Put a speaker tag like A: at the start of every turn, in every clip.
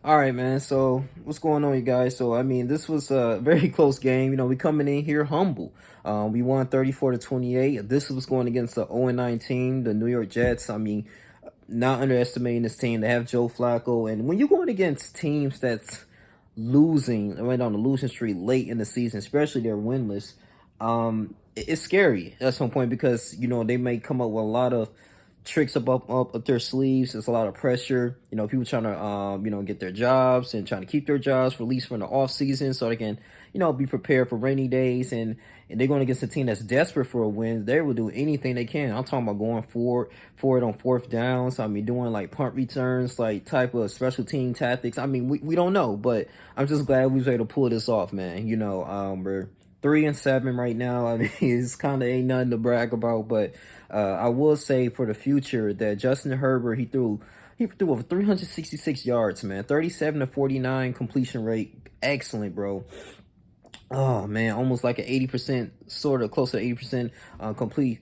A: All right, man. So what's going on, you guys? So I mean, this was a very close game. We coming in here humble. We won 34-28. This was going against the 0-9 team, the New York Jets. I mean, not underestimating this team. They have Joe Flacco, and when you're going against teams that's losing right on the losing streak late in the season, especially they're winless, it's scary at some point because they may come up with a lot of tricks up their sleeves. There's a lot of pressure. People trying to get their jobs and trying to keep their jobs for at least for the off season so they can be prepared for rainy days, and they're going against a team that's desperate for a win. They will do anything they can. I'm talking about going for it on fourth downs. I mean, doing like punt returns, like type of special team tactics. I mean, we don't know, but I'm just glad we was able to pull this off, man. We're 3-7 right now. I mean, it's kind of ain't nothing to brag about, but I will say for the future that Justin Herbert, he threw over 366 yards, man. 37-49 completion rate. Excellent, bro. Oh man, almost like an 80%, sort of close to 80% complete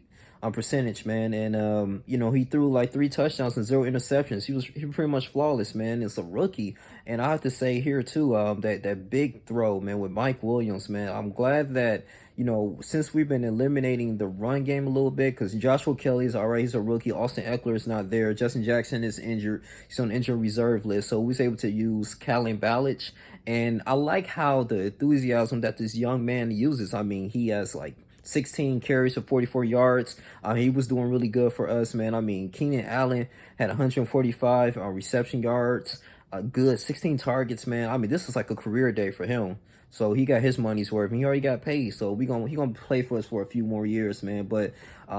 A: percentage, man. And he threw like 3 touchdowns and 0 interceptions. He was pretty much flawless, man. It's a rookie, and I have to say here too, that big throw, man, with Mike Williams, man. I'm glad that since we've been eliminating the run game a little bit, because Joshua Kelly is already he's a rookie. Austin Eckler is not there. Justin Jackson is injured. He's on the injured reserve list. So we was able to use Kalen Ballage. And I like how the enthusiasm that this young man uses. I mean, he has like 16 carries for 44 yards. He was doing really good for us, man. I mean, Keenan Allen had 145 reception yards, good 16 targets, man. I mean, this is like a career day for him. So he got his money's worth, and he already got paid. So he gonna play for us for a few more years, man. But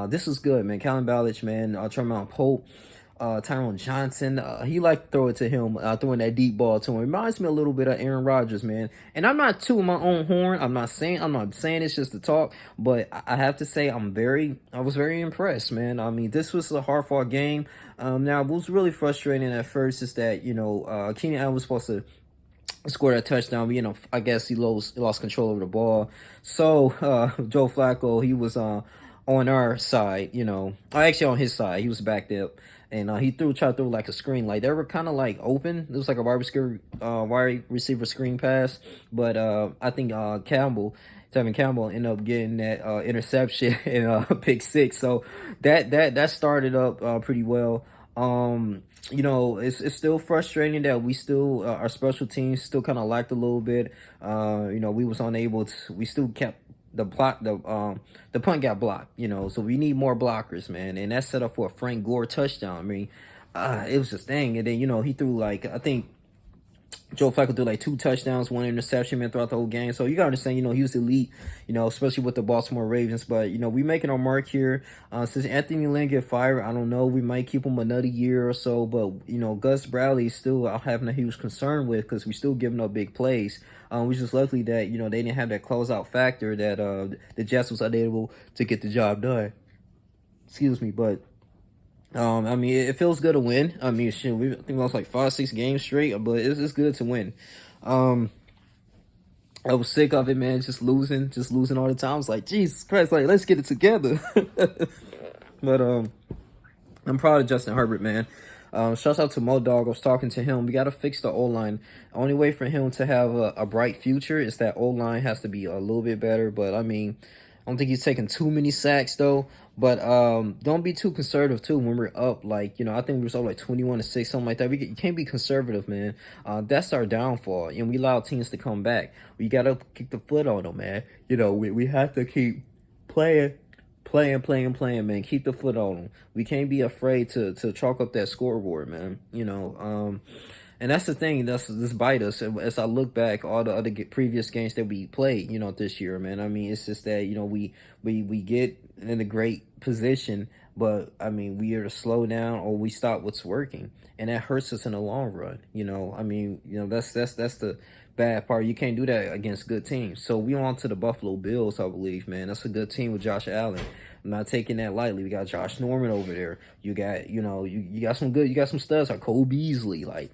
A: this is good, man. Kalen Ballage, man. Tremont Pope. Tyrone Johnson, he liked to throw it to him, throwing that deep ball to him. Reminds me a little bit of Aaron Rodgers, man. And I'm not tooting my own horn. I'm not saying it's just to talk, but I have to say I was very impressed, man. I mean, this was a hard fought game. Now what was really frustrating at first is that Keenan Allen was supposed to score that touchdown, but I guess he lost control over the ball. So Joe Flacco, he was on our side, actually on his side. He was backed up, and he tried to throw like a screen. Like they were kind of like open. It was like a wide receiver screen pass, but I think Tevin Campbell ended up getting that interception and pick six. So that started up pretty well. It's still frustrating that we still our special teams still kind of lacked a little bit. We was unable to. We still kept the punt got blocked, so we need more blockers, man. And that set up for a Frank Gore touchdown. I mean, it was just dang. And then he threw like, I think Joe Flacco threw like 2 touchdowns, 1 interception, man, throughout the whole game. So you gotta understand, he was elite, especially with the Baltimore Ravens. But we making our mark here. Since Anthony Lynn get fired, I don't know, we might keep him another year or so. But Gus Bradley still having a huge concern with, because we still giving up big plays. We just lucky that they didn't have that closeout factor that the Jets was unable to get the job done. Excuse me, but. I mean, it feels good to win. I mean, shit, I think we lost like 5, 6 games straight, but it's good to win. I was sick of it, man. Just losing all the time. I was like, Jesus Christ, like let's get it together. But I'm proud of Justin Herbert, man. Shouts out to Mo Dog. I was talking to him. We got to fix the O-line. Only way for him to have a bright future is that O-line has to be a little bit better. But I mean, I don't think he's taking too many sacks though. But don't be too conservative too when we're up. Like I think we were up like 21-6, something like that. You can't be conservative, man. That's our downfall, and we allow teams to come back. We gotta kick the foot on them, man. We have to keep playing, man. Keep the foot on them. We can't be afraid to chalk up that scoreboard, man. And that's the thing. This bite us. As I look back, all the other previous games that we played, this year, man. I mean, it's just that we get in a great position, but I mean, we either slow down or we stop what's working, and that hurts us in the long run. I mean, that's the bad part. You can't do that against good teams. So we on to the Buffalo Bills, I believe, man. That's a good team with Josh Allen. I'm not taking that lightly. We got Josh Norman over there. You got, you got some studs like Cole Beasley, like,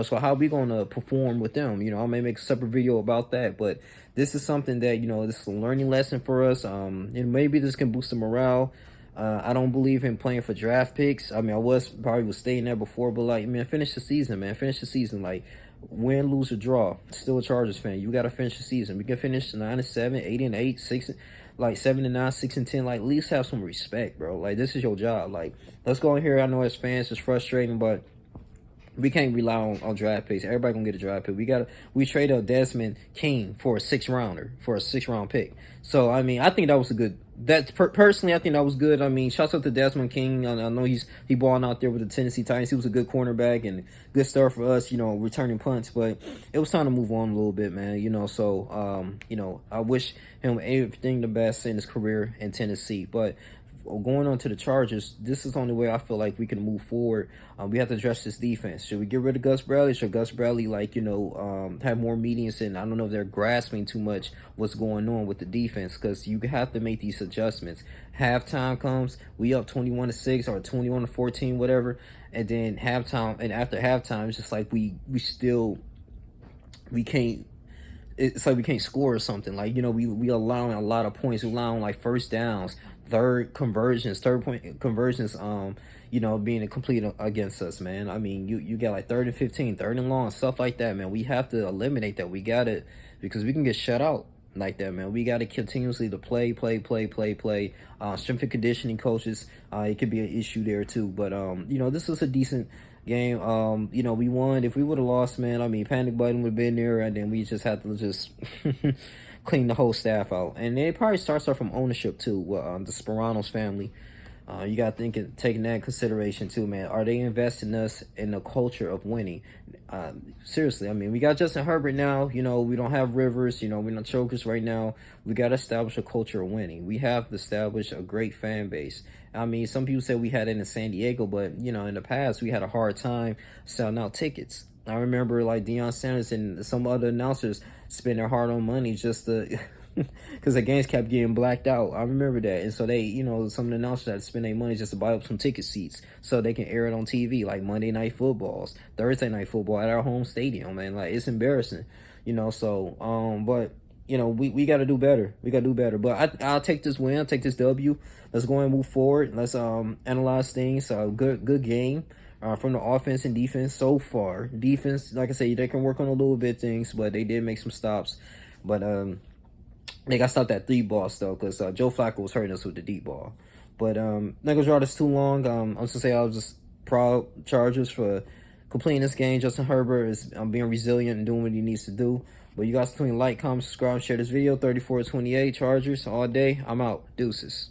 A: so how we gonna perform with them? I may make a separate video about that, but this is something that, this is a learning lesson for us. And maybe this can boost the morale. I don't believe in playing for draft picks. I mean, I was staying there before, but like, man, finish the season, man. Finish the season. Like, win, lose, or draw. Still a Chargers fan. You got to finish the season. We can finish 9-7, 8-8, 6, like 7-9, 6-10. Like, at least have some respect, bro. Like, this is your job. Like, let's go in here. I know as fans, it's frustrating, but we can't rely on draft picks. Everybody gonna get a draft pick. We traded a Desmond King for a 6-rounder, for a 6-round pick. So I mean, I think that was a good. Personally, I think that was good. I mean, shouts out to Desmond King. I know he balling out there with the Tennessee Titans. He was a good cornerback and good start for us. You know, returning punts. But it was time to move on a little bit, man. You know, so you know, I wish him everything the best in his career in Tennessee. But going on to the Chargers, this is the only way I feel like we can move forward. We have to address this defense. Should we get rid of Gus Bradley? Should Gus Bradley, like, you know, have more meetings? And I don't know if they're grasping too much what's going on with the defense, because you have to make these adjustments. Halftime comes, we up 21-6 or 21-14, whatever, and then halftime, and after halftime, it's just like we can't. It's like we can't score or something. Like, you know, we allowing a lot of points. We allowing like first downs, third point conversions, you know, being complete against us, man. I mean, you got like 3rd and 15, 3rd and long, stuff like that, man. We have to eliminate that. We got it, because we can get shut out like that, man. We got to continuously to play. Strength and conditioning coaches, it could be an issue there too. But you know, this was a decent game. You know, we won. If we would have lost, man, I mean, panic button would have been there, and then we just had to just clean the whole staff out. And it probably starts off from ownership too. The Speranos family. You got to taking that in consideration too, man. Are they investing us in the culture of winning? Seriously, I mean, we got Justin Herbert now. You know, we don't have Rivers. You know, we're not chokers right now. We got to establish a culture of winning. We have to establish a great fan base. I mean, some people say we had it in San Diego, but, you know, in the past, we had a hard time selling out tickets. I remember, like, Deion Sanders and some other announcers spend their hard-earned money just to... because the games kept getting blacked out. I remember that. And so they, you know, some of the announcers had to spend their money just to buy up some ticket seats so they can air it on TV, like Monday Night Footballs, Thursday Night Football at our home stadium, man. Like, it's embarrassing, you know. So, but, you know, we got to do better. We got to do better. But I'll take this win. I'll take this W. Let's go and move forward. Let's analyze things. Good game. From the offense and defense so far. Defense, like I said, they can work on a little bit things, but they did make some stops. But, they got stopped at 3 balls though, because Joe Flacco was hurting us with the deep ball. But not gonna draw this too long. I'm just gonna say I was just proud Chargers for completing this game. Justin Herbert is being resilient and doing what he needs to do. But you guys continue to like, comment, subscribe, share this video. 34-28 Chargers all day. I'm out. Deuces.